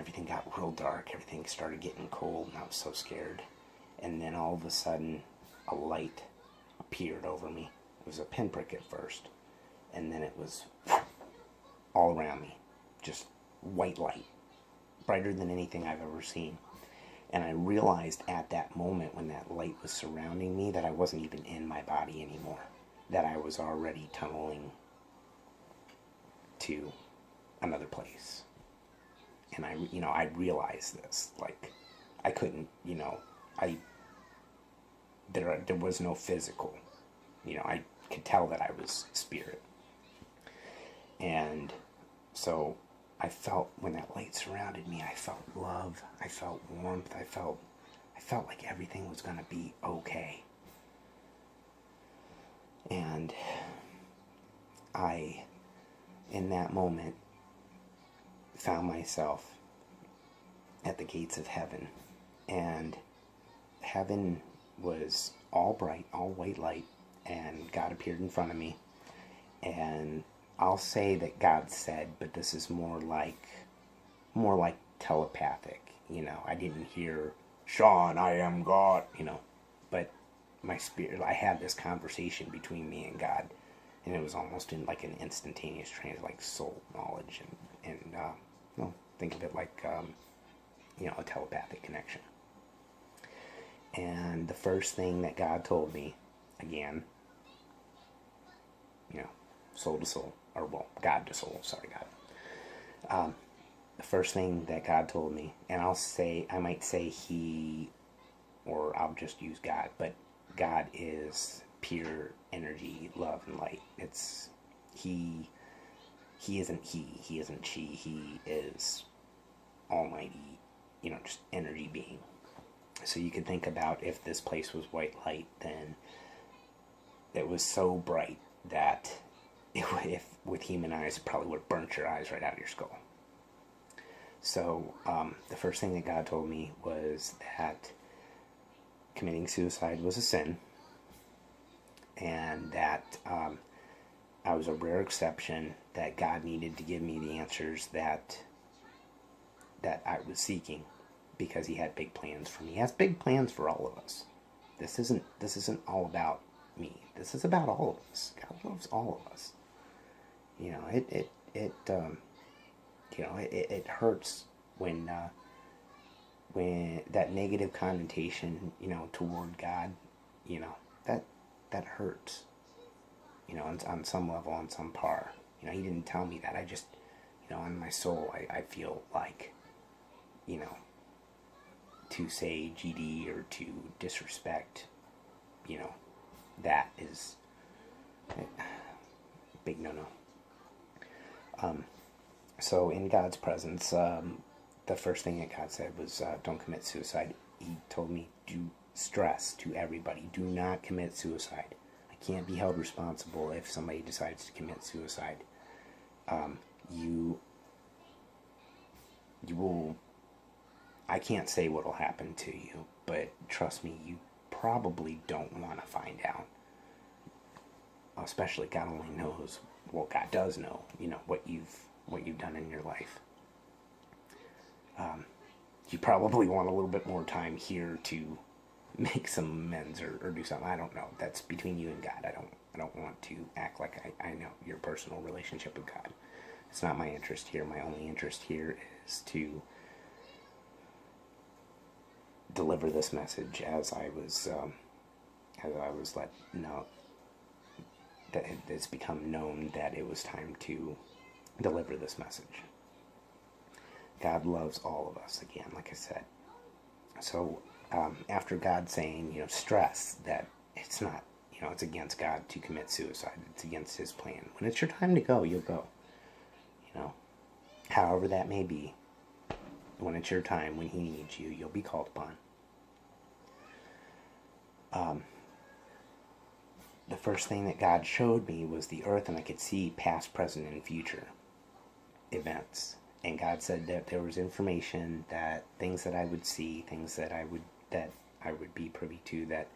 everything got real dark. Everything started getting cold, and I was so scared. And then all of a sudden, a light appeared over me. It was a pinprick at first, and then it was all around me. Just white light, brighter than anything I've ever seen. And I realized at that moment when that light was surrounding me that I wasn't even in my body anymore. That I was already tunneling to another place. And I realized this. Like, I couldn't, there was no physical. I could tell that I was spirit. And so I felt, when that light surrounded me, I felt love, I felt warmth, I felt like everything was going to be okay. And I, in that moment, found myself at the gates of heaven. And heaven was all bright, all white light, and God appeared in front of me. And I'll say that God said, but this is more like telepathic. I didn't hear, Sean, I am God, but my spirit, I had this conversation between me and God, and it was almost in like an instantaneous like soul knowledge, and think of it like, a telepathic connection. And the first thing that God told me, again, soul to soul, or God to soul, sorry, God. The first thing that God told me, and I might say he, or I'll just use God, but God is pure energy, love, and light. He isn't he isn't she, he is almighty, just energy being. So you could think about, if this place was white light, then it was so bright that if with human eyes, it probably would have burnt your eyes right out of your skull. So the first thing that God told me was that committing suicide was a sin, and that I was a rare exception, that God needed to give me the answers that I was seeking, because he had big plans for me. He has big plans for all of us. This isn't all about me. This is about all of us. God loves all of us. It hurts when that negative connotation, toward God, that hurts. On some level, on some par. He didn't tell me that. I just, on my soul, I feel like, to say GD or to disrespect, that is a big no-no. So in God's presence, the first thing that God said was, don't commit suicide. He told me, do stress to everybody, do not commit suicide. I can't be held responsible if somebody decides to commit suicide. You will, I can't say what will happen to you, but trust me, you probably don't want to find out. Especially, God only knows, well, God does know, what you've done in your life. You probably want a little bit more time here to make some amends or do something. I don't know. That's between you and God. I don't want to act like I know your personal relationship with God. It's not my interest here. My only interest here is to deliver this message as I was let know that it's become known that it was time to deliver this message. God loves all of us, again, like I said. So after God saying, stress that it's not, it's against God to commit suicide. It's against his plan. When it's your time to go, you'll go. However that may be, when it's your time, when he needs you, you'll be called upon. The first thing that God showed me was the earth, and I could see past, present, and future events. And God said that there was information, that things that I would see, things that I would be privy to, that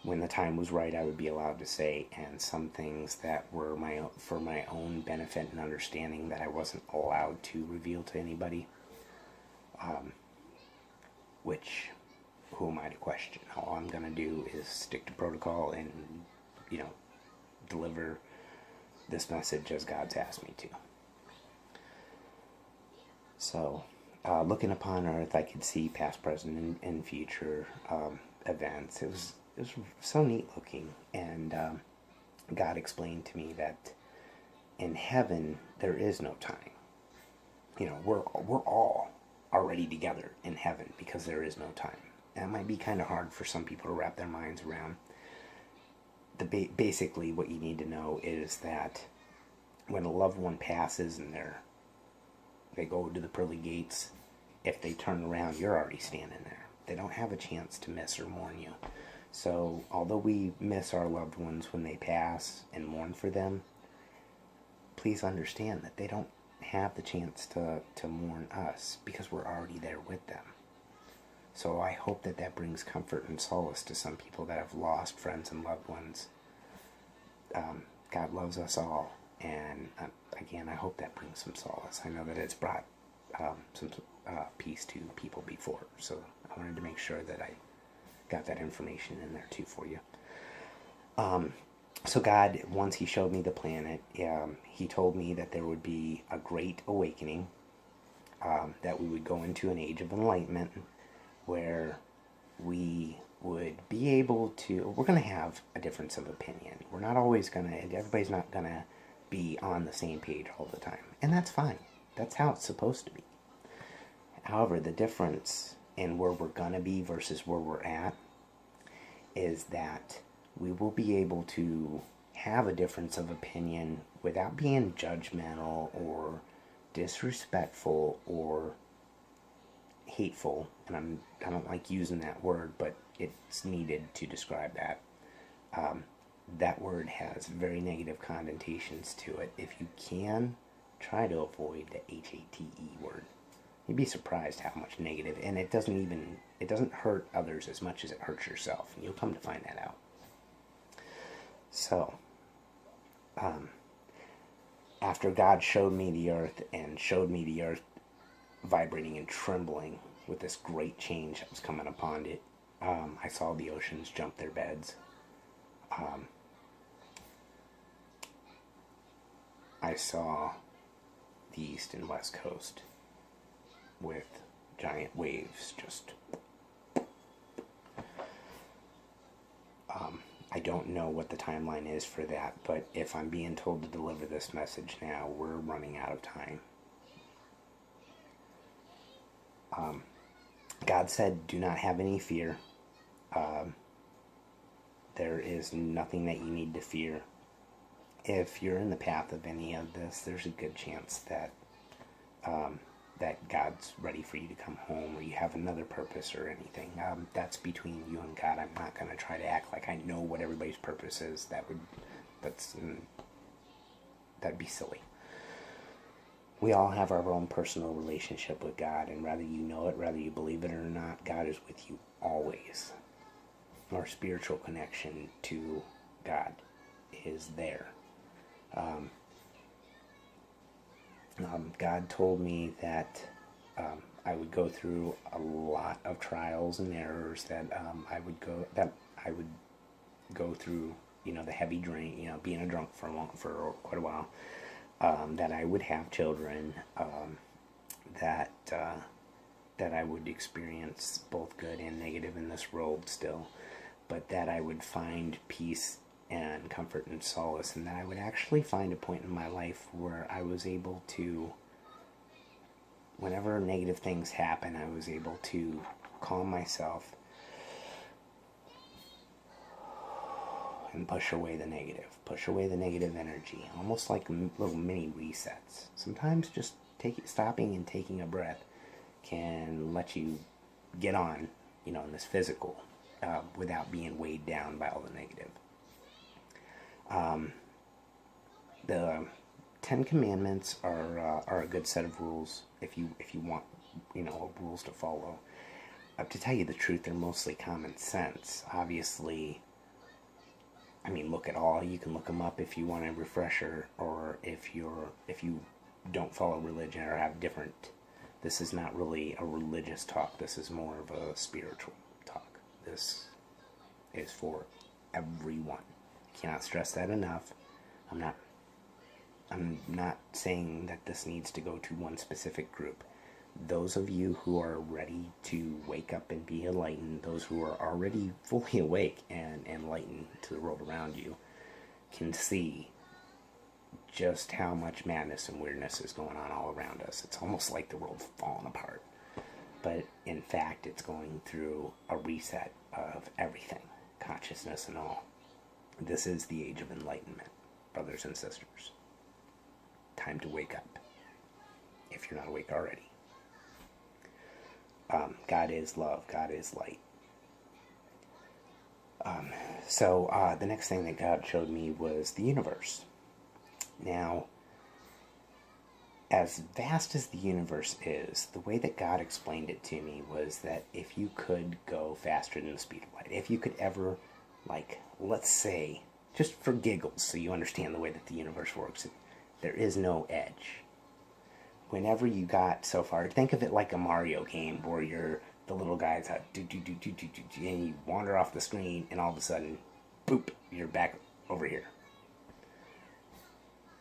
when the time was right, I would be allowed to say, and some things that were for my own benefit and understanding that I wasn't allowed to reveal to anybody. which, who am I to question? All I'm going to do is stick to protocol and, deliver this message as God's asked me to. So, looking upon earth, I could see past, present, and future events. It was so neat looking, and God explained to me that in heaven there is no time. We're all already together in heaven because there is no time. That might be kind of hard for some people to wrap their minds around. Basically, what you need to know is that when a loved one passes and they go to the pearly gates, if they turn around, you're already standing there. They don't have a chance to miss or mourn you. So, although we miss our loved ones when they pass and mourn for them, please understand that they don't have the chance to mourn us because we're already there with them. So I hope that brings comfort and solace to some people that have lost friends and loved ones. God loves us all, and again, I hope that brings some solace. I know that it's brought some peace to people before, so I wanted to make sure that I got that information in there too for you. So God, once He showed me the planet, He told me that there would be a great awakening, that we would go into an age of enlightenment where we would be able to, we're going to have a difference of opinion. We're not always going to, everybody's not going to be on the same page all the time. And that's fine. That's how it's supposed to be. However, the difference in where we're going to be versus where we're at is that we will be able to have a difference of opinion without being judgmental or disrespectful or hateful. And I don't like using that word, but it's needed to describe that. That word has very negative connotations to it. If you can, try to avoid the HATE word. You'd be surprised how much negative, and it doesn't hurt others as much as it hurts yourself, and you'll come to find that out. So, after God showed me the earth and showed me the earth vibrating and trembling with this great change that was coming upon it, I saw the oceans jump their beds. I saw the east and west coast with giant waves just... I don't know what the timeline is for that, but if I'm being told to deliver this message now, we're running out of time. God said, do not have any fear. There is nothing that you need to fear. If you're in the path of any of this, there's a good chance that that God's ready for you to come home, or you have another purpose or anything. That's between you and God. I'm not going to try to act like I know what everybody's purpose is. That'd be silly. We all have our own personal relationship with God, and whether you know it, whether you believe it or not, God is with you always. Our spiritual connection to God is there. God told me that I would go through a lot of trials and errors, that I would go through, the heavy drink, being a drunk for quite a while, that I would have children, that I would experience both good and negative in this world still, but that I would find peace and comfort and solace, and that I would actually find a point in my life where I was able to, whenever negative things happen, I was able to calm myself and push away the negative energy, almost like little mini resets. Sometimes just stopping and taking a breath can let you get on, in this physical, without being weighed down by all the negative. The 10 Commandments are a good set of rules if you want, rules to follow. To tell you the truth, they're mostly common sense. Obviously, look at all. You can look them up if you want a refresher, or if you don't follow religion or have different This is not really a religious talk. This is more of a spiritual talk. This is for everyone. I cannot stress that enough. I'm not saying that this needs to go to one specific group. Those of you who are ready to wake up and be enlightened, those who are already fully awake and enlightened to the world around you, can see just how much madness and weirdness is going on all around us. It's almost like the world's falling apart. But in fact, it's going through a reset of everything, consciousness and all. This is the age of enlightenment, brothers and sisters. Time to wake up, if you're not awake already. God is love. God is light. So the next thing that God showed me was the universe. Now, as vast as the universe is, the way that God explained it to me was that if you could go faster than the speed of light, if you could ever, like, let's say, just for giggles, so you understand the way that the universe works, there is no edge. Whenever you got so far, think of it like a Mario game where you're the little guy's out, and you wander off the screen, and all of a sudden, boop, you're back over here.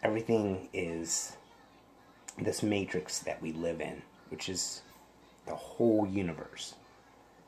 Everything is this matrix that we live in, which is the whole universe.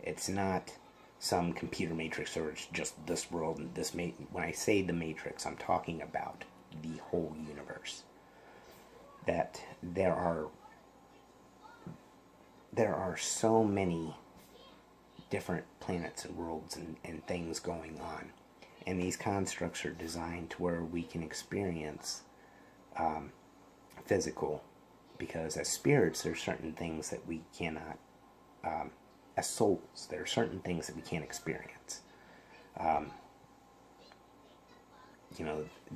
It's not some computer matrix, or it's just this world and this. When I say the matrix, I'm talking about the whole universe. That there are so many different planets and worlds and things going on, and these constructs are designed to where we can experience physical, because as spirits there are certain things that we cannot, as souls there are certain things that we can't experience.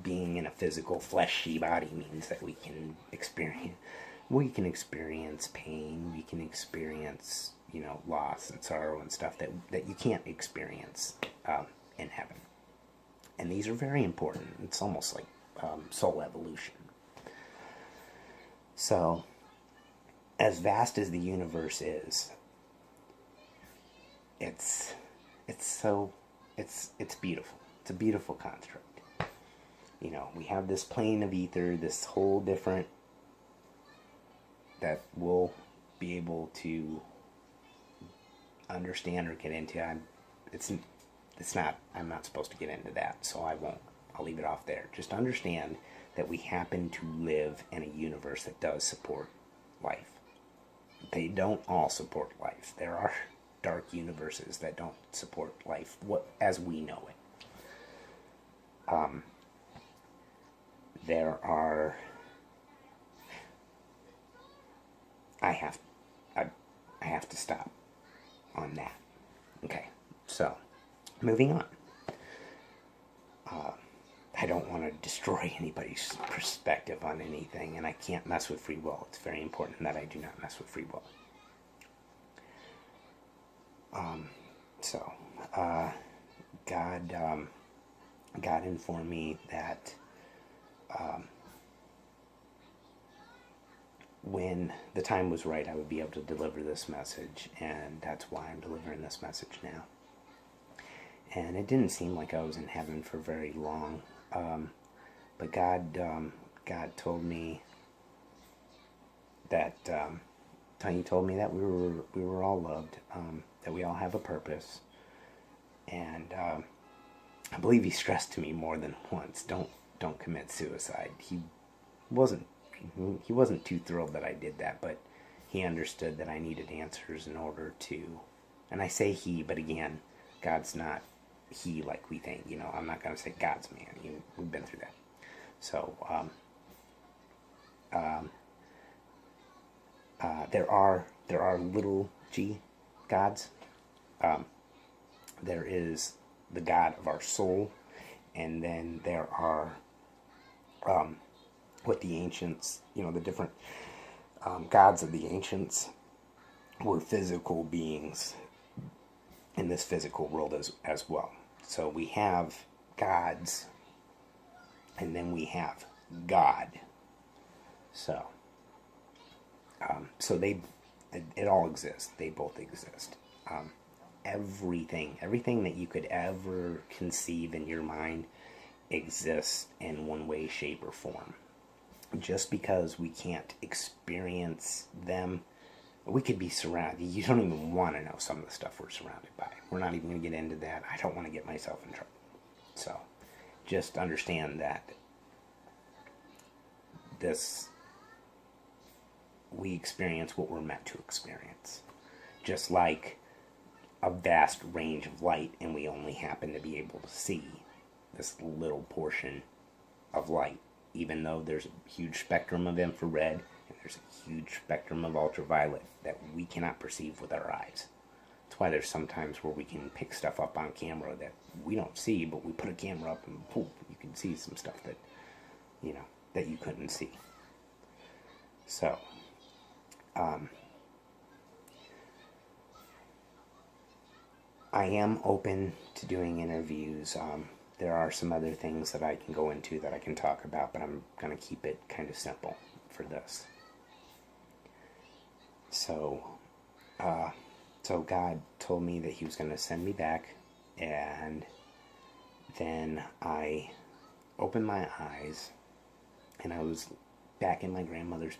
Being in a physical fleshy body means that we can experience pain, we can experience, loss and sorrow and stuff that you can't experience in heaven. And these are very important. It's almost like soul evolution. So, as vast as the universe is, it's beautiful. It's a beautiful construct. We have this plane of ether, this whole different, that we'll be able to understand or get into. I'm not supposed to get into that, so I won't. I'll leave it off there. Just understand that we happen to live in a universe that does support life. They don't all support life. There are dark universes that don't support life as we know it. There are... I have to stop on that. Okay, so, moving on. I don't want to destroy anybody's perspective on anything, and I can't mess with free will. It's very important that I do not mess with free will. God informed me that when the time was right, I would be able to deliver this message, and that's why I'm delivering this message now. And it didn't seem like I was in heaven for very long, but God told me that He told me that we were all loved, that we all have a purpose, and I believe He stressed to me more than once, don't commit suicide. He wasn't too thrilled that I did that, but He understood that I needed answers in order to, and I say He, but again, God's not He like we think. I'm not going to say God's man. We've been through that. So, there are little g gods. There is the God of our soul, and then there are what the ancients, the different gods of the ancients were physical beings in this physical world as well. So we have gods, and then we have God. So It all exists. They both exist. Everything that you could ever conceive in your mind exists in one way, shape, or form. Just because we can't experience them, we could be surrounded. You don't even want to know some of the stuff we're surrounded by. We're not even going to get into that. I don't want to get myself in trouble. So just understand that this, we experience what we're meant to experience. Just like a vast range of light, and we only happen to be able to see this little portion of light, even though there's a huge spectrum of infrared and there's a huge spectrum of ultraviolet that we cannot perceive with our eyes. That's why there's sometimes where we can pick stuff up on camera that we don't see, but we put a camera up and poof, you can see some stuff that, you know, that you couldn't see. So, I am open to doing interviews. There are some other things that I can go into that I can talk about, but I'm going to keep it kind of simple for this. So God told me that he was going to send me back, and then I opened my eyes, and I was back in my grandmother's